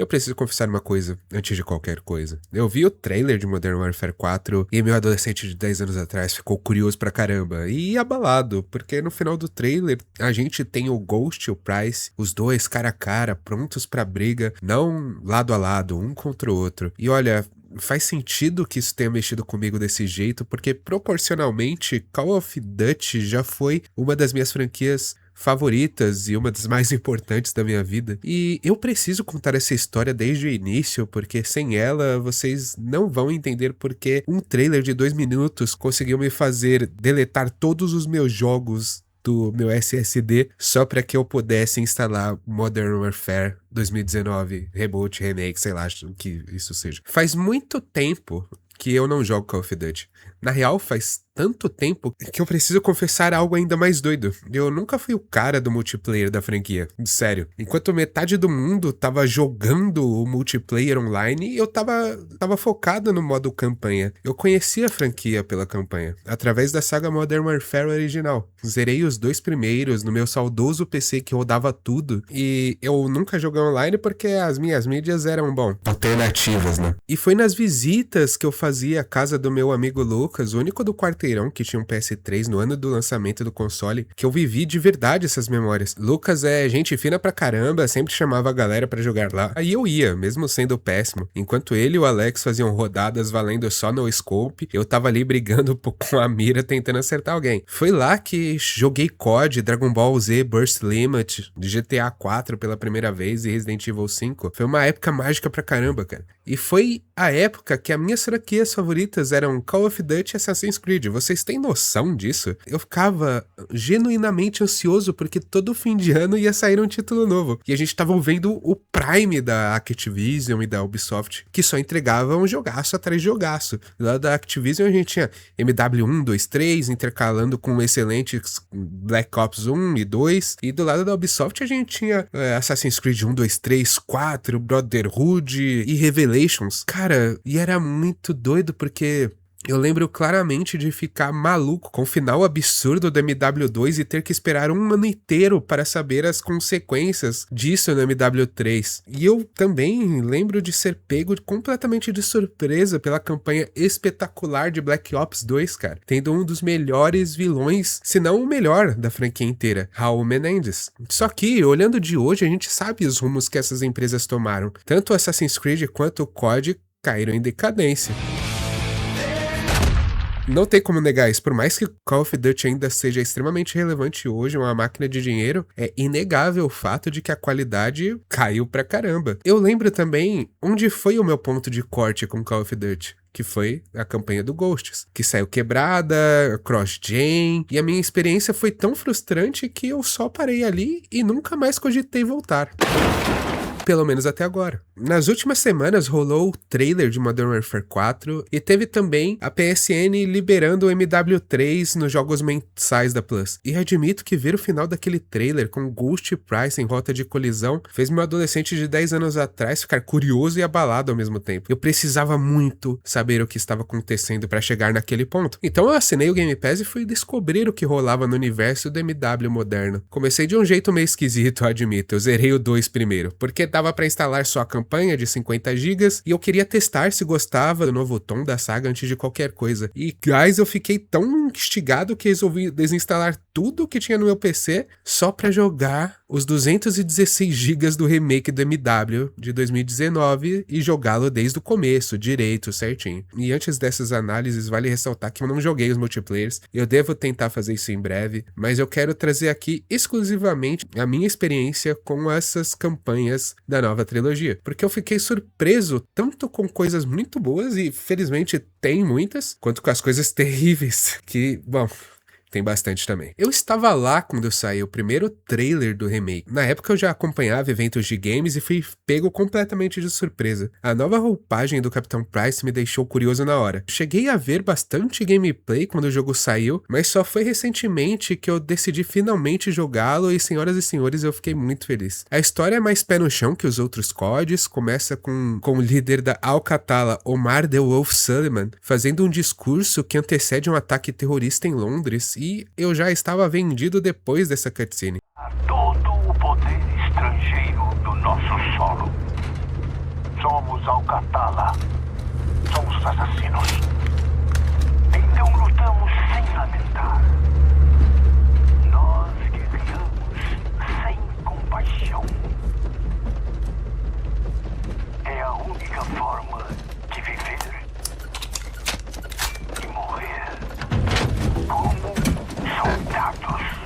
Eu preciso confessar uma coisa, antes de qualquer coisa. Eu vi o trailer de Modern Warfare 4 e meu adolescente de 10 anos atrás ficou curioso pra caramba e abalado, porque no final do trailer a gente tem o Ghost e o Price, os dois cara a cara, prontos pra briga, não lado a lado, um contra o outro. E olha, faz sentido que isso tenha mexido comigo desse jeito, porque proporcionalmente Call of Duty já foi uma das minhas franquias favoritas e uma das mais importantes da minha vida. E eu preciso contar essa história desde o início, porque sem ela vocês não vão entender porque um trailer de 2 minutos conseguiu me fazer deletar todos os meus jogos do meu SSD só para que eu pudesse instalar Modern Warfare 2019, Reboot, Remake, sei lá o que isso seja. Faz muito tempo que eu não jogo Call of Duty. Na real, faz tanto tempo que eu preciso confessar algo ainda mais doido. Eu nunca fui o cara do multiplayer da franquia, sério. Enquanto metade do mundo tava jogando o multiplayer online, eu tava focado no modo campanha. Eu conhecia a franquia pela campanha, através da saga Modern Warfare original. Zerei os 2 primeiros no meu saudoso PC que rodava tudo, e eu nunca joguei online porque as minhas mídias eram, bom, alternativas, né? E foi nas visitas que eu fazia à casa do meu amigo Lucas, o único do quarteirão que tinha um PS3 no ano do lançamento do console, que eu vivi de verdade essas memórias. Lucas é gente fina pra caramba, sempre chamava a galera pra jogar lá. Aí eu ia, mesmo sendo péssimo. Enquanto ele e o Alex faziam rodadas valendo só no scope, eu tava ali brigando com a mira tentando acertar alguém. Foi lá que joguei COD, Dragon Ball Z, Burst Limit, GTA 4 pela primeira vez e Resident Evil 5. Foi uma época mágica pra caramba, cara. E foi a época que as minhas franquias favoritas eram Call of Duty e Assassin's Creed. Vocês têm noção disso? Eu ficava genuinamente ansioso porque todo fim de ano ia sair um título novo. E a gente tava vendo o Prime da Activision e da Ubisoft, que só entregavam jogaço atrás de jogaço. Lá da Activision a gente tinha MW1, 2, 3, intercalando com excelentes Black Ops 1 e 2. E do lado da Ubisoft a gente tinha Assassin's Creed 1, 2, 3, 4, Brotherhood e Revelations. Cara, e era muito doido porque eu lembro claramente de ficar maluco com o final absurdo do MW2 e ter que esperar um ano inteiro para saber as consequências disso no MW3. E eu também lembro de ser pego completamente de surpresa pela campanha espetacular de Black Ops 2, cara, tendo um dos melhores vilões, se não o melhor da franquia inteira, Raul Menendez. Só que, olhando de hoje, a gente sabe os rumos que essas empresas tomaram. Tanto o Assassin's Creed quanto o COD caíram em decadência. Não tem como negar isso, por mais que Call of Duty ainda seja extremamente relevante hoje, uma máquina de dinheiro, é inegável o fato de que a qualidade caiu pra caramba. Eu lembro também onde foi o meu ponto de corte com Call of Duty, que foi a campanha do Ghosts, que saiu quebrada, cross-gen, e a minha experiência foi tão frustrante que eu só parei ali e nunca mais cogitei voltar. Pelo menos até agora. Nas últimas semanas rolou o trailer de Modern Warfare 4 e teve também a PSN liberando o MW3 nos jogos mensais da Plus. E admito que ver o final daquele trailer com Ghost e Price em rota de colisão fez meu adolescente de 10 anos atrás ficar curioso e abalado ao mesmo tempo. Eu precisava muito saber o que estava acontecendo para chegar naquele ponto. Então eu assinei o Game Pass e fui descobrir o que rolava no universo do MW moderno. Comecei de um jeito meio esquisito, admito. Eu zerei o 2 primeiro, porque dava pra instalar só a campanha de 50 GB e eu queria testar se gostava do novo tom da saga antes de qualquer coisa. E, guys, eu fiquei tão instigado que resolvi desinstalar tudo que tinha no meu PC só pra jogar os 216 GB do remake do MW de 2019 e jogá-lo desde o começo, direito, certinho. E antes dessas análises, vale ressaltar que eu não joguei os multiplayers, eu devo tentar fazer isso em breve, mas eu quero trazer aqui exclusivamente a minha experiência com essas campanhas da nova trilogia, porque eu fiquei surpreso tanto com coisas muito boas, e felizmente tem muitas, quanto com as coisas terríveis, que, bom, tem bastante também. Eu estava lá quando saiu o primeiro trailer do remake. Na época eu já acompanhava eventos de games e fui pego completamente de surpresa. A nova roupagem do Capitão Price me deixou curioso na hora. Cheguei a ver bastante gameplay quando o jogo saiu, mas só foi recentemente que eu decidi finalmente jogá-lo e, senhoras e senhores, eu fiquei muito feliz. A história é mais pé no chão que os outros CODs, começa com o líder da Al-Qatala, Omar The Wolf Suleiman, fazendo um discurso que antecede um ataque terrorista em Londres, e eu já estava vendido depois dessa cutscene. A todo o poder estrangeiro do nosso solo, Al-Qatala. Somos assassinos. Então lutamos sem lamentar. Nós guerreamos sem compaixão. É a única forma de viver e morrer como soldados.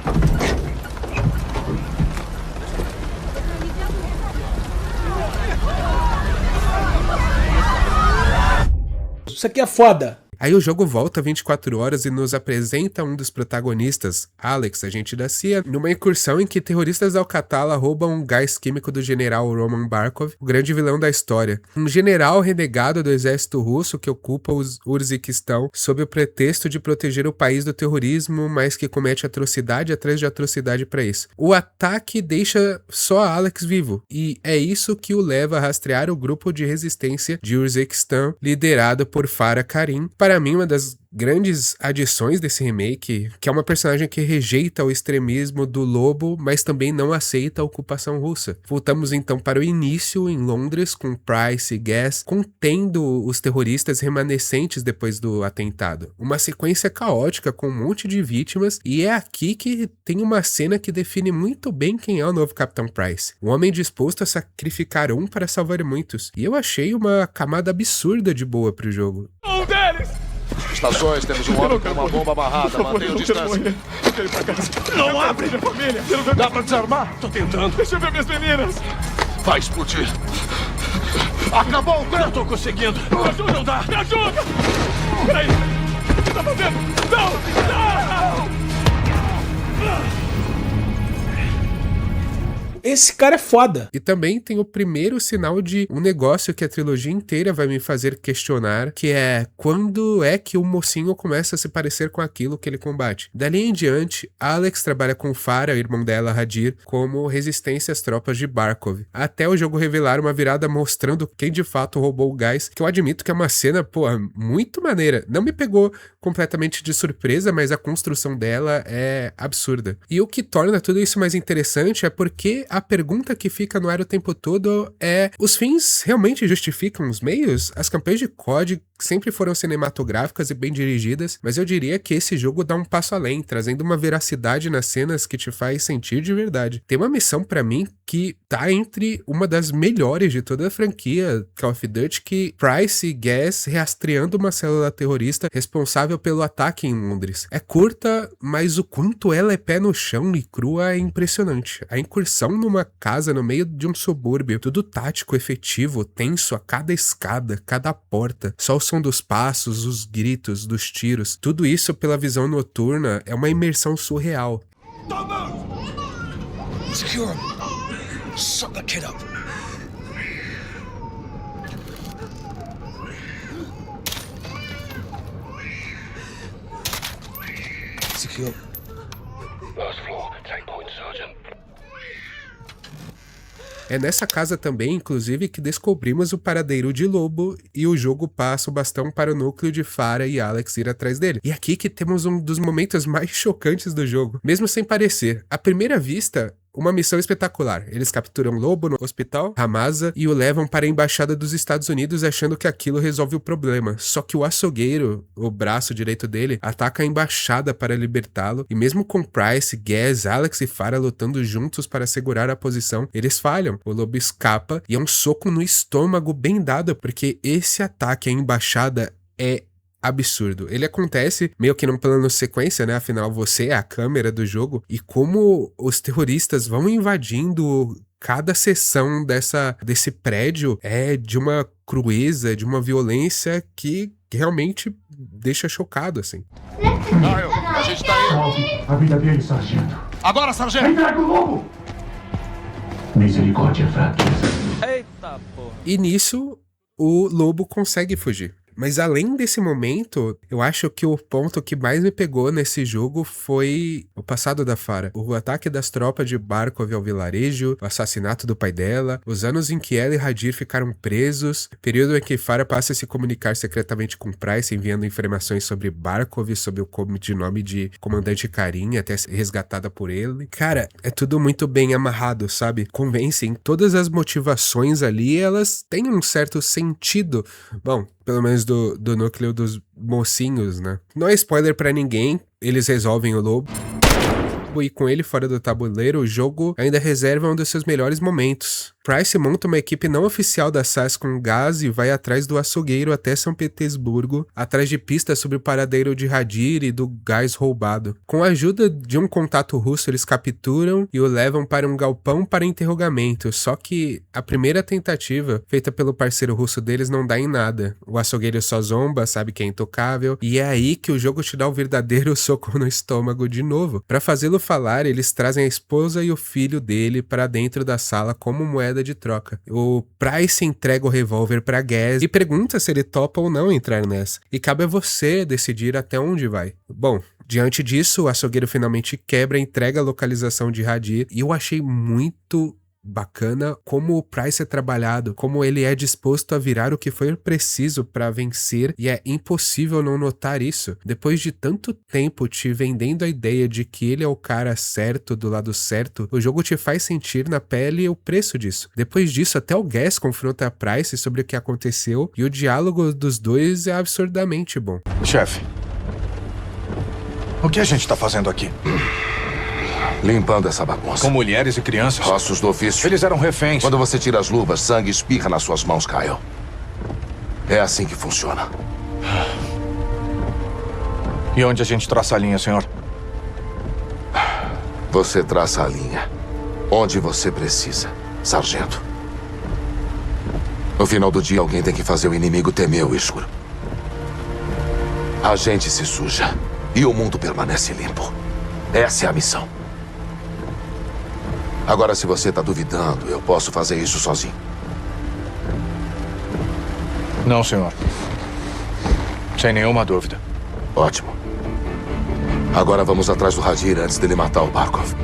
Isso aqui é foda. Aí o jogo volta 24 horas e nos apresenta um dos protagonistas, Alex, agente da CIA, numa incursão em que terroristas da Al-Qatala roubam um gás químico do general Roman Barkov, o grande vilão da história. Um general renegado do exército russo que ocupa o Urziquistão sob o pretexto de proteger o país do terrorismo, mas que comete atrocidade atrás de atrocidade para isso. O ataque deixa só Alex vivo, e é isso que o leva a rastrear o grupo de resistência de Urziquistão, liderado por Farah Karim. Para mim, uma das grandes adições desse remake, que é uma personagem que rejeita o extremismo do lobo, mas também não aceita a ocupação russa. Voltamos então para o início em Londres, com Price e Gass contendo os terroristas remanescentes depois do atentado. Uma sequência caótica com um monte de vítimas, e é aqui que tem uma cena que define muito bem quem é o novo Capitão Price. Um homem disposto a sacrificar um para salvar muitos. E eu achei uma camada absurda de boa pro jogo. Um deles! Estações, temos um homem com uma bomba amarrada. Mantenha distância. Não abre! Minha família! Dá pra desarmar? Tô tentando. Deixa eu ver minhas meninas! Vai explodir. Acabou o tempo! Eu tô conseguindo! Me ajuda, não dá! Me ajuda! Peraí! O que tá fazendo? Não! Não! Esse cara é foda. E também tem o primeiro sinal de um negócio que a trilogia inteira vai me fazer questionar, que é quando é que o mocinho começa a se parecer com aquilo que ele combate. Dali em diante, Alex trabalha com Farah, irmão dela, Hadir, como resistência às tropas de Barkov, até o jogo revelar uma virada mostrando quem de fato roubou o gás, que eu admito que é uma cena, muito maneira. Não me pegou completamente de surpresa, mas a construção dela é absurda. E o que torna tudo isso mais interessante é porque a pergunta que fica no ar o tempo todo é: os fins realmente justificam os meios? As campanhas de COD sempre foram cinematográficas e bem dirigidas, mas eu diria que esse jogo dá um passo além, trazendo uma veracidade nas cenas que te faz sentir de verdade. Tem uma missão pra mim que tá entre uma das melhores de toda a franquia Call of Duty, que Price e Gass rastreando uma célula terrorista responsável pelo ataque em Londres. É curta, mas o quanto ela é pé no chão e crua é impressionante. A incursão numa casa no meio de um subúrbio, tudo tático, efetivo, tenso a cada escada, cada porta, só o som dos passos, os gritos, dos tiros, tudo isso pela visão noturna é uma imersão surreal. Secure him. Suck the kid up. Secure. Last floor, take point, Sergeant. É nessa casa também, inclusive, que descobrimos o paradeiro de Lobo e o jogo passa o bastão para o núcleo de Farah e Alex ir atrás dele. E aqui que temos um dos momentos mais chocantes do jogo, mesmo sem parecer. À primeira vista, uma missão espetacular. Eles capturam Lobo no hospital, Hamasa, e o levam para a embaixada dos Estados Unidos achando que aquilo resolve o problema. Só que o açougueiro, o braço direito dele, ataca a embaixada para libertá-lo, e mesmo com Price, Gass, Alex e Farah lutando juntos para segurar a posição, eles falham. O Lobo escapa e é um soco no estômago bem dado, porque esse ataque à embaixada é absurdo. Ele acontece meio que num plano sequência, né? Afinal, você é a câmera do jogo. E como os terroristas vão invadindo cada seção desse prédio é de uma crueza, de uma violência que realmente deixa chocado, assim. Kyle, a gente tá indo. A vida dele, sargento. Agora, sargento! Entrega o lobo! Misericórdia, fraqueza. Eita porra. E nisso, o Lobo consegue fugir. Mas além desse momento, eu acho que o ponto que mais me pegou nesse jogo foi o passado da Farah. O ataque das tropas de Barkov ao vilarejo, o assassinato do pai dela, os anos em que ela e Hadir ficaram presos, período em que Farah passa a se comunicar secretamente com Price, enviando informações sobre Barkov, sobre o nome de Comandante Karim, até ser resgatada por ele. Cara, é tudo muito bem amarrado, sabe? Convencem. Todas as motivações ali, elas têm um certo sentido. Bom, pelo menos do núcleo dos mocinhos, né? Não é spoiler pra ninguém, eles resolvem o lobo. E com ele fora do tabuleiro, o jogo ainda reserva um dos seus melhores momentos. Price monta uma equipe não oficial da SAS com gás e vai atrás do açougueiro até São Petersburgo, atrás de pistas sobre o paradeiro de Hadir e do gás roubado. Com a ajuda de um contato russo, eles capturam e o levam para um galpão para interrogamento, só que a primeira tentativa, feita pelo parceiro russo deles, não dá em nada. O açougueiro só zomba, sabe que é intocável, e é aí que o jogo te dá o verdadeiro soco no estômago de novo. Para fazê-lo falar, eles trazem a esposa e o filho dele para dentro da sala como moeda de troca. O Price entrega o revólver para Gaz e pergunta se ele topa ou não entrar nessa. E cabe a você decidir até onde vai. Bom, diante disso, o açougueiro finalmente quebra, entrega a localização de Hadir e eu achei muito bacana como o Price é trabalhado, como ele é disposto a virar o que for preciso para vencer, e é impossível não notar isso. Depois de tanto tempo te vendendo a ideia de que ele é o cara certo do lado certo, o jogo te faz sentir na pele o preço disso. Depois disso, até o Gas confronta a Price sobre o que aconteceu, e o diálogo dos dois é absurdamente bom. Chefe, o que a gente tá fazendo aqui? Limpando essa bagunça. Com mulheres e crianças? Ossos do ofício. Eles eram reféns. Quando você tira as luvas, sangue espirra nas suas mãos, Kyle. É assim que funciona. E onde a gente traça a linha, senhor? Você traça a linha onde você precisa, sargento. No final do dia, alguém tem que fazer o inimigo temer o escuro. A gente se suja e o mundo permanece limpo. Essa é a missão. Agora, se você tá duvidando, eu posso fazer isso sozinho. Não, senhor. Sem nenhuma dúvida. Ótimo. Agora vamos atrás do Hadir antes dele matar o Barkov.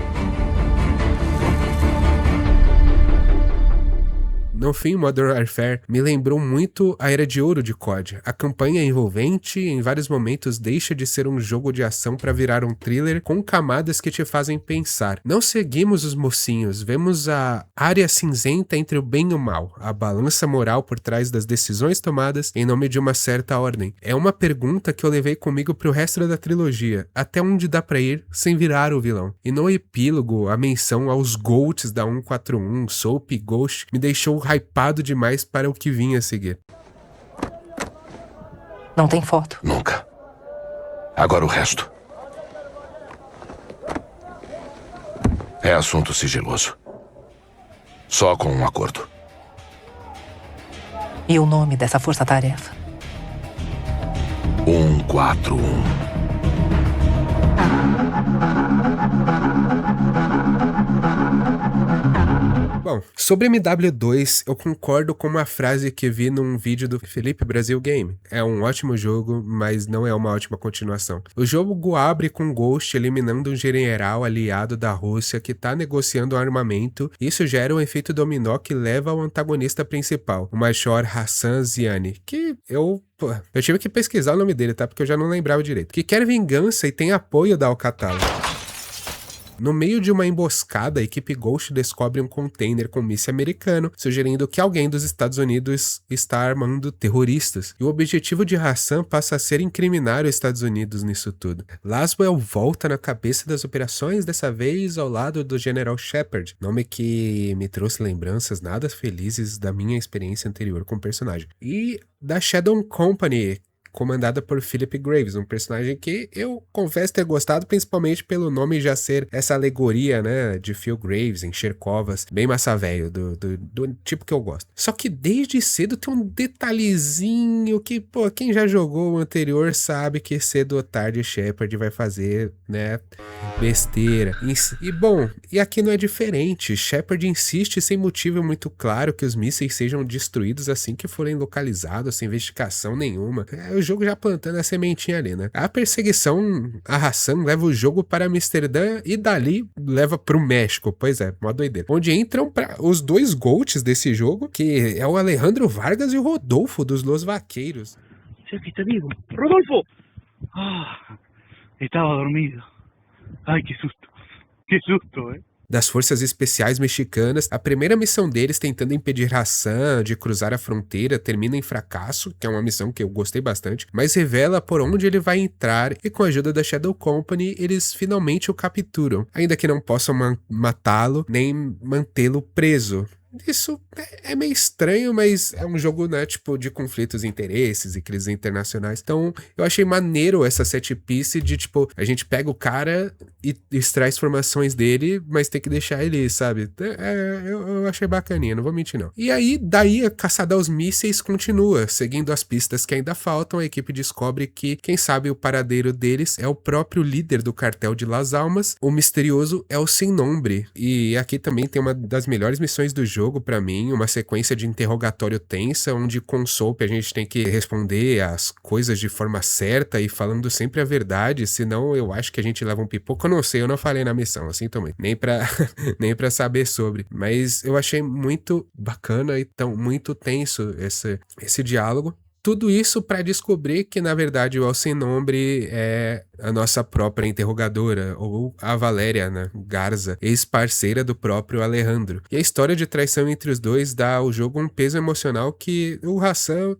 No fim, Modern Warfare me lembrou muito a Era de Ouro de COD. A campanha é envolvente e em vários momentos deixa de ser um jogo de ação para virar um thriller com camadas que te fazem pensar. Não seguimos os mocinhos, vemos a área cinzenta entre o bem e o mal, a balança moral por trás das decisões tomadas em nome de uma certa ordem. É uma pergunta que eu levei comigo pro resto da trilogia, até onde dá pra ir sem virar o vilão. E no epílogo, a menção aos GOATs da 141, Soap e Ghost, me deixou hypado demais para o que vinha a seguir. Não tem foto. Nunca. Agora o resto. É assunto sigiloso. Só com um acordo. E o nome dessa força-tarefa? 141. Bom, sobre MW2, eu concordo com uma frase que vi num vídeo do Felipe Brasil Game. É um ótimo jogo, mas não é uma ótima continuação. O jogo abre com Ghost eliminando um general aliado da Rússia que tá negociando um armamento. Isso gera um efeito dominó que leva ao antagonista principal, o Major Hassan Ziani, que eu tive que pesquisar o nome dele, tá? Porque eu já não lembrava direito. Que quer vingança e tem apoio da Al-Qatala. No meio de uma emboscada, a equipe Ghost descobre um container com míssil americano, sugerindo que alguém dos Estados Unidos está armando terroristas. E o objetivo de Hassan passa a ser incriminar os Estados Unidos nisso tudo. Laswell volta na cabeça das operações, dessa vez ao lado do General Shepard, nome que me trouxe lembranças nada felizes da minha experiência anterior com o personagem. E da Shadow Company, comandada por Philip Graves, um personagem que eu confesso ter gostado, principalmente pelo nome já ser essa alegoria, né, de Phil Graves, encher covas, bem massa velho, do tipo que eu gosto. Só que desde cedo tem um detalhezinho que, pô, quem já jogou o anterior sabe que cedo ou tarde Shepard vai fazer, né, besteira. E bom, e aqui não é diferente. Shepard insiste sem motivo muito claro que os mísseis sejam destruídos assim que forem localizados, sem investigação nenhuma. É o jogo já plantando a sementinha ali, né? A perseguição, a Hassan leva o jogo para Amsterdã e dali leva pro México. Pois é, mó doideira. Onde entram os dois GOATs desse jogo, que é o Alejandro Vargas e o Rodolfo dos Los Vaqueiros. Será que está vivo? ¡Rodolfo! Ah, estaba dormido. Ay, qué susto. Qué susto, ¿eh? Das forças especiais mexicanas, a primeira missão deles tentando impedir Hassan de cruzar a fronteira termina em fracasso, que é uma missão que eu gostei bastante, mas revela por onde ele vai entrar e com a ajuda da Shadow Company eles finalmente o capturam, ainda que não possam matá-lo nem mantê-lo preso. Isso é meio estranho, mas é um jogo, né, tipo, de conflitos de interesses e crises internacionais. Então, eu achei maneiro essa set piece de, tipo, a gente pega o cara e extrai as informações dele, mas tem que deixar ele, sabe? Eu achei bacaninha, não vou mentir, não. E aí, daí, a caçada aos mísseis continua. Seguindo as pistas que ainda faltam, a equipe descobre que, quem sabe, o paradeiro deles é o próprio líder do cartel de Las Almas, o misterioso El Sem Nombre. E aqui também tem uma das melhores missões do jogo, pra mim, uma sequência de interrogatório tensa, onde com Soap a gente tem que responder as coisas de forma certa e falando sempre a verdade, senão eu acho que a gente leva um pipoco. Eu não sei, eu não falei na missão, assim também, nem pra saber sobre, mas eu achei muito bacana e tão muito tenso esse diálogo. Tudo isso para descobrir que, na verdade, o El Sem Nombre é a nossa própria interrogadora, ou a Valéria, né, Garza, ex-parceira do próprio Alejandro. E a história de traição entre os dois dá ao jogo um peso emocional que o Hassan,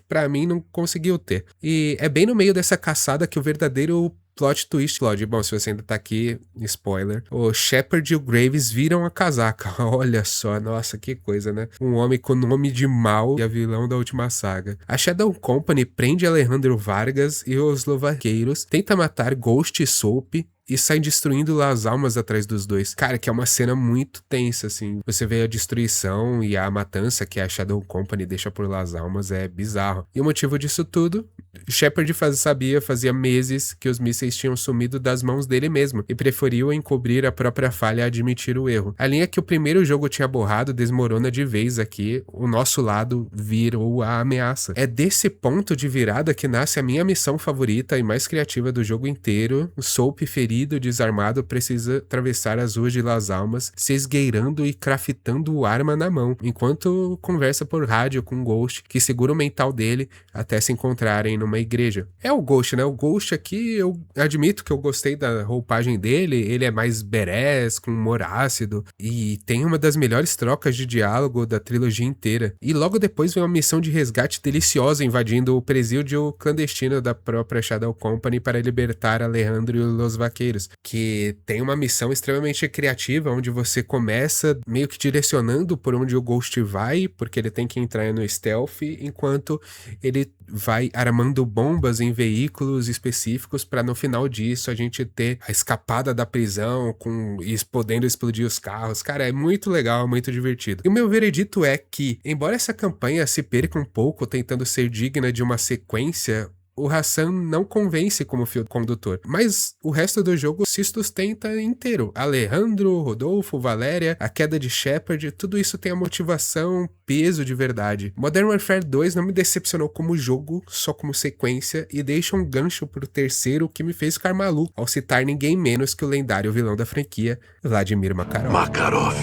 pra mim, não conseguiu ter. E é bem no meio dessa caçada que o verdadeiro plot twist, Lodge. Bom, se você ainda tá aqui, spoiler. O Shepard e o Graves viram a casaca. Olha só, nossa, que coisa, né? Um homem com nome de mal e a vilão da última saga. A Shadow Company prende Alejandro Vargas e os Lovaqueiros, tenta matar Ghost e Soap e sai destruindo Las Almas atrás dos dois. Cara, que é uma cena muito tensa, assim. Você vê a destruição e a matança que a Shadow Company deixa por Las Almas, é bizarro. E o motivo disso tudo, Shepard sabia fazia meses que os mísseis tinham sumido das mãos dele mesmo e preferiu encobrir a própria falha e admitir o erro. A linha que o primeiro jogo tinha borrado desmorona de vez aqui, o nosso lado virou a ameaça. É desse ponto de virada que nasce a minha missão favorita e mais criativa do jogo inteiro. O Soap ferido, desarmado, precisa atravessar as ruas de Las Almas, se esgueirando e craftando arma na mão, enquanto conversa por rádio com o Ghost, que segura o mental dele até se encontrarem numa igreja. É o Ghost, né? O Ghost aqui, eu admito que eu gostei da roupagem dele, ele é mais badass, com humor ácido, e tem uma das melhores trocas de diálogo da trilogia inteira. E logo depois vem uma missão de resgate deliciosa invadindo o presídio clandestino da própria Shadow Company para libertar Alejandro e Los Vaqueiros, que tem uma missão extremamente criativa, onde você começa meio que direcionando por onde o Ghost vai, porque ele tem que entrar no stealth, enquanto ele vai armando bombas em veículos específicos para no final disso a gente ter a escapada da prisão podendo explodir os carros. Cara, é muito legal, muito divertido. E o meu veredito é que, embora essa campanha se perca um pouco tentando ser digna de uma sequência, o Hassan não convence como fio condutor, mas o resto do jogo se sustenta inteiro. Alejandro, Rodolfo, Valéria, a queda de Shepard, tudo isso tem a motivação, peso de verdade. Modern Warfare 2 não me decepcionou como jogo, só como sequência, e deixa um gancho pro terceiro que me fez ficar maluco ao citar ninguém menos que o lendário vilão da franquia, Vladimir Makarov.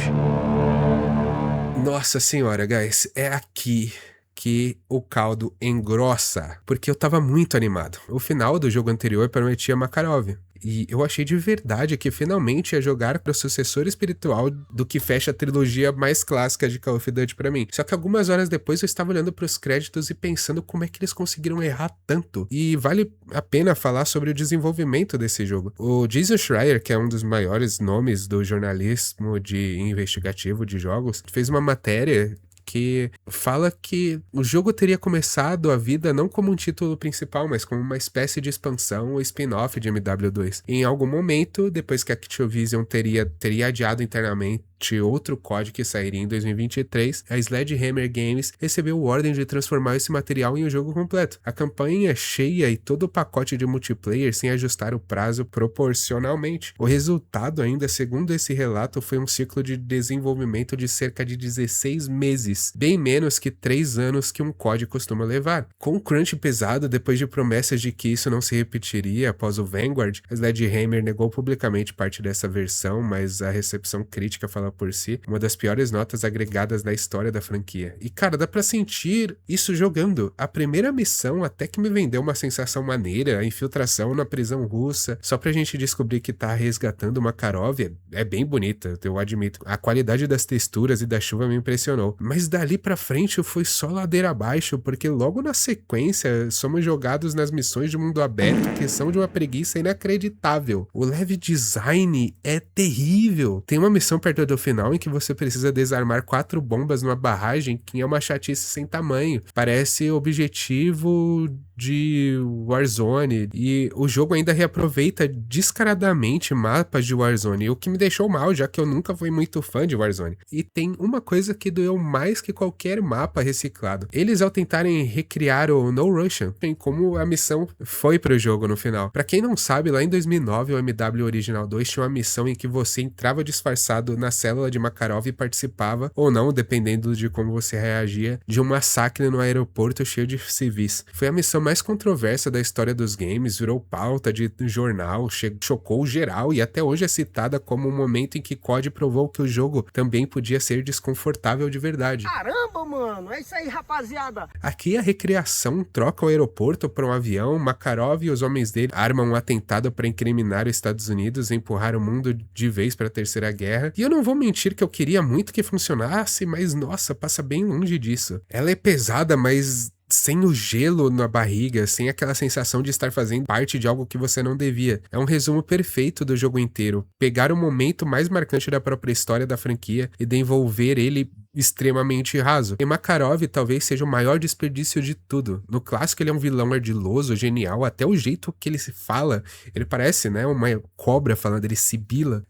Nossa senhora, guys, é aqui que o caldo engrossa, porque eu tava muito animado. O final do jogo anterior prometia Makarov, e eu achei de verdade que finalmente ia jogar pro sucessor espiritual do que fecha a trilogia mais clássica de Call of Duty pra mim. Só que algumas horas depois eu estava olhando pros créditos e pensando como é que eles conseguiram errar tanto. E vale a pena falar sobre o desenvolvimento desse jogo. O Jason Schreier, que é um dos maiores nomes do jornalismo investigativo de jogos, fez uma matéria que fala que o jogo teria começado a vida não como um título principal, mas como uma espécie de expansão ou spin-off de MW2. Em algum momento, depois que a Activision teria adiado internamente outro COD que sairia em 2023, a Sledgehammer Games recebeu ordem de transformar esse material em um jogo completo. A campanha cheia e todo o pacote de multiplayer sem ajustar o prazo proporcionalmente. O resultado ainda, segundo esse relato, foi um ciclo de desenvolvimento de cerca de 16 meses, bem menos que 3 anos que um COD costuma levar. Com o crunch pesado, depois de promessas de que isso não se repetiria após o Vanguard, a Sledgehammer negou publicamente parte dessa versão, mas a recepção crítica fala por si, uma das piores notas agregadas na história da franquia. E cara, dá pra sentir isso jogando. A primeira missão até que me vendeu uma sensação maneira, a infiltração na prisão russa, só pra gente descobrir que tá resgatando Makarov, é bem bonita, eu admito. A qualidade das texturas e da chuva me impressionou. Mas dali pra frente foi só ladeira abaixo, porque logo na sequência somos jogados nas missões de mundo aberto que são de uma preguiça inacreditável. O level design é terrível. Tem uma missão perto do final em que você precisa desarmar 4 bombas numa barragem que é uma chatice sem tamanho. Parece objetivo de Warzone, e o jogo ainda reaproveita descaradamente mapas de Warzone, o que me deixou mal, já que eu nunca fui muito fã de Warzone. E tem uma coisa que doeu mais que qualquer mapa reciclado. Eles, ao tentarem recriar o No Russian, como a missão foi pro jogo no final. Pra quem não sabe, lá em 2009 o MW Original 2 tinha uma missão em que você entrava disfarçado na célula de Makarov e participava, ou não, dependendo de como você reagia, de um massacre no aeroporto cheio de civis. Foi a missão mais controversa da história dos games, virou pauta de jornal, chocou geral e até hoje é citada como um momento em que COD provou que o jogo também podia ser desconfortável de verdade. Caramba, mano, é isso aí, rapaziada. Aqui a recriação troca o aeroporto para um avião, Makarov e os homens dele armam um atentado para incriminar os Estados Unidos e empurrar o mundo de vez para a Terceira Guerra. E eu não vou mentir que eu queria muito que funcionasse, mas nossa, passa bem longe disso. Ela é pesada, mas sem o gelo na barriga, sem aquela sensação de estar fazendo parte de algo que você não devia. É um resumo perfeito do jogo inteiro. Pegar o momento mais marcante da própria história da franquia e desenvolver ele extremamente raso. E Makarov talvez seja o maior desperdício de tudo. No clássico ele é um vilão ardiloso, genial, até o jeito que ele se fala, ele parece, né, uma cobra falando, ele sibila.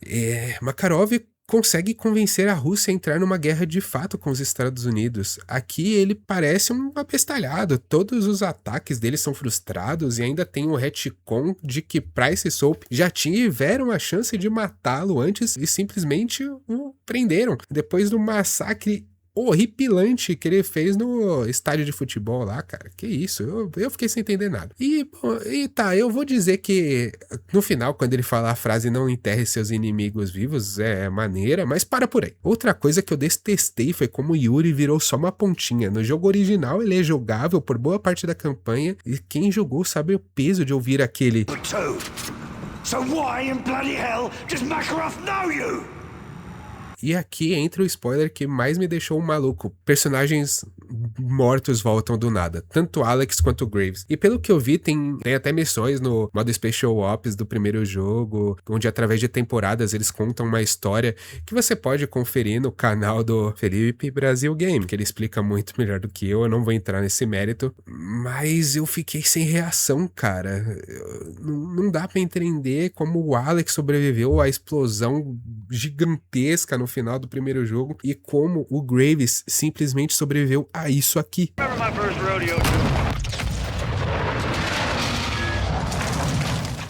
Makarov consegue convencer a Rússia a entrar numa guerra de fato com os Estados Unidos. Aqui ele parece um apestalhado, todos os ataques dele são frustrados e ainda tem o retcon de que Price e Soap já tiveram a chance de matá-lo antes e simplesmente o prenderam. Depois do massacre horripilante que ele fez no estádio de futebol lá, cara. Que isso, eu fiquei sem entender nada. E tá, eu vou dizer que no final, quando ele fala a frase não enterre seus inimigos vivos, é maneira, mas para por aí. Outra coisa que eu detestei foi como o Yuri virou só uma pontinha. No jogo original ele é jogável por boa parte da campanha e quem jogou sabe o peso de ouvir aquele So why in bloody hell does Makarov know you? E aqui entra o spoiler que mais me deixou maluco. Personagens mortos voltam do nada. Tanto Alex quanto Graves. E pelo que eu vi, tem até missões no modo Special Ops do primeiro jogo, onde através de temporadas eles contam uma história que você pode conferir no canal do Felipe Brasil Game, que ele explica muito melhor do que eu não vou entrar nesse mérito. Mas eu fiquei sem reação, cara. Não dá pra entender como o Alex sobreviveu à explosão gigantesca no final do primeiro jogo e como o Graves simplesmente sobreviveu a isso aqui.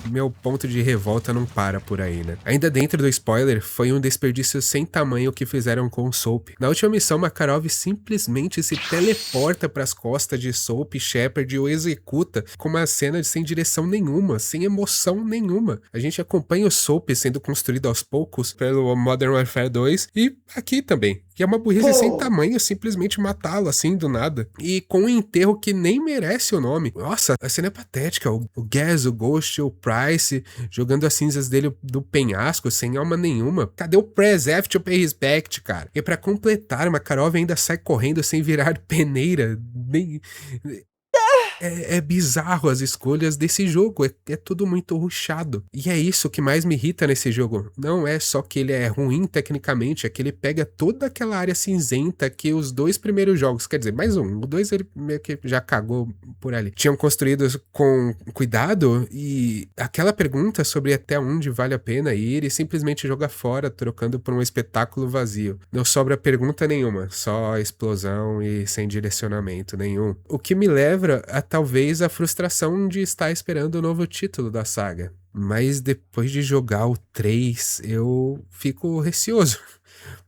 Meu ponto de revolta não para por aí, né? Ainda dentro do spoiler, foi um desperdício sem tamanho que fizeram com o Soap. Na última missão, Makarov simplesmente se teleporta pras costas de Soap e Shepard e o executa com uma cena sem direção nenhuma, sem emoção nenhuma. A gente acompanha o Soap sendo construído aos poucos pelo Modern Warfare 2 e aqui também. E é uma burrice sem tamanho simplesmente matá-lo assim do nada. E com um enterro que nem merece o nome. Nossa, a cena é patética. O Gaz, o Ghost, o Price jogando as cinzas dele do penhasco sem alma nenhuma. Cadê o Press F to pay respect, cara? E pra completar, Makarov ainda sai correndo sem virar peneira. Nem... É bizarro as escolhas desse jogo, é tudo muito rushado. E é isso que mais me irrita nesse jogo. Não é só que ele é ruim tecnicamente, é que ele pega toda aquela área cinzenta que os 2 primeiros jogos, quer dizer, mais um, o 2 ele meio que já cagou por ali, tinham construído com cuidado, e aquela pergunta sobre até onde vale a pena ir e simplesmente joga fora, trocando por um espetáculo vazio. Não sobra pergunta nenhuma, só explosão e sem direcionamento nenhum. O que me leva a talvez a frustração de estar esperando o novo título da saga. Mas depois de jogar o 3, eu fico receoso.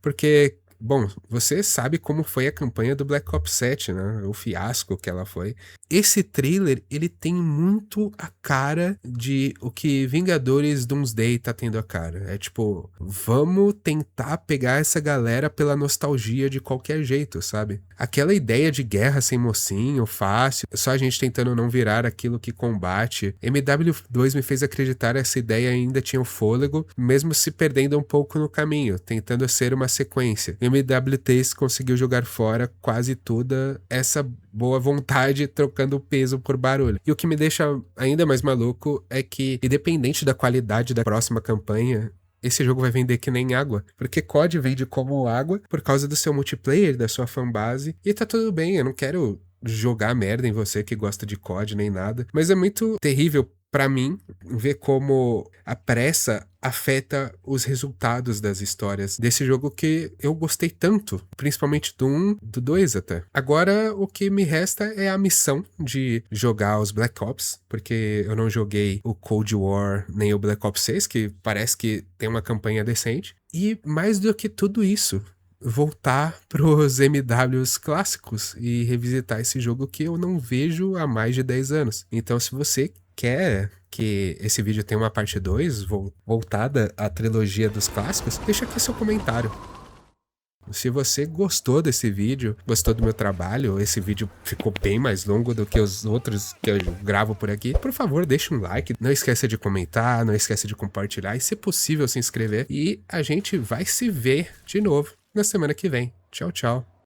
Porque, bom, você sabe como foi a campanha do Black Ops 7, né? O fiasco que ela foi. Esse trailer, ele tem muito a cara de o que Vingadores Doomsday tá tendo a cara. É tipo, vamos tentar pegar essa galera pela nostalgia de qualquer jeito, sabe? Aquela ideia de guerra sem mocinho, fácil, só a gente tentando não virar aquilo que combate. MW2 me fez acreditar que essa ideia ainda tinha um fôlego, mesmo se perdendo um pouco no caminho, tentando ser uma sequência. MW3 conseguiu jogar fora quase toda essa boa vontade, trocando peso por barulho. E o que me deixa ainda mais maluco é que, independente da qualidade da próxima campanha, esse jogo vai vender que nem água. Porque COD vende como água por causa do seu multiplayer, da sua fanbase. E tá tudo bem, eu não quero jogar merda em você que gosta de COD nem nada. Mas é muito terrível pra mim ver como a pressa afeta os resultados das histórias desse jogo que eu gostei tanto, principalmente do 1, do 2 até. Agora o que me resta é a missão de jogar os Black Ops, porque eu não joguei o Cold War nem o Black Ops 6, que parece que tem uma campanha decente. E mais do que tudo isso, voltar pros MWs clássicos e revisitar esse jogo que eu não vejo há mais de 10 anos. Então se você quer que esse vídeo tenha uma parte 2 voltada à trilogia dos clássicos, deixa aqui seu comentário. Se você gostou desse vídeo, gostou do meu trabalho, esse vídeo ficou bem mais longo do que os outros que eu gravo por aqui, por favor, deixa um like, não esqueça de comentar, não esqueça de compartilhar e, se possível, se inscrever. E a gente vai se ver de novo na semana que vem. Tchau, tchau.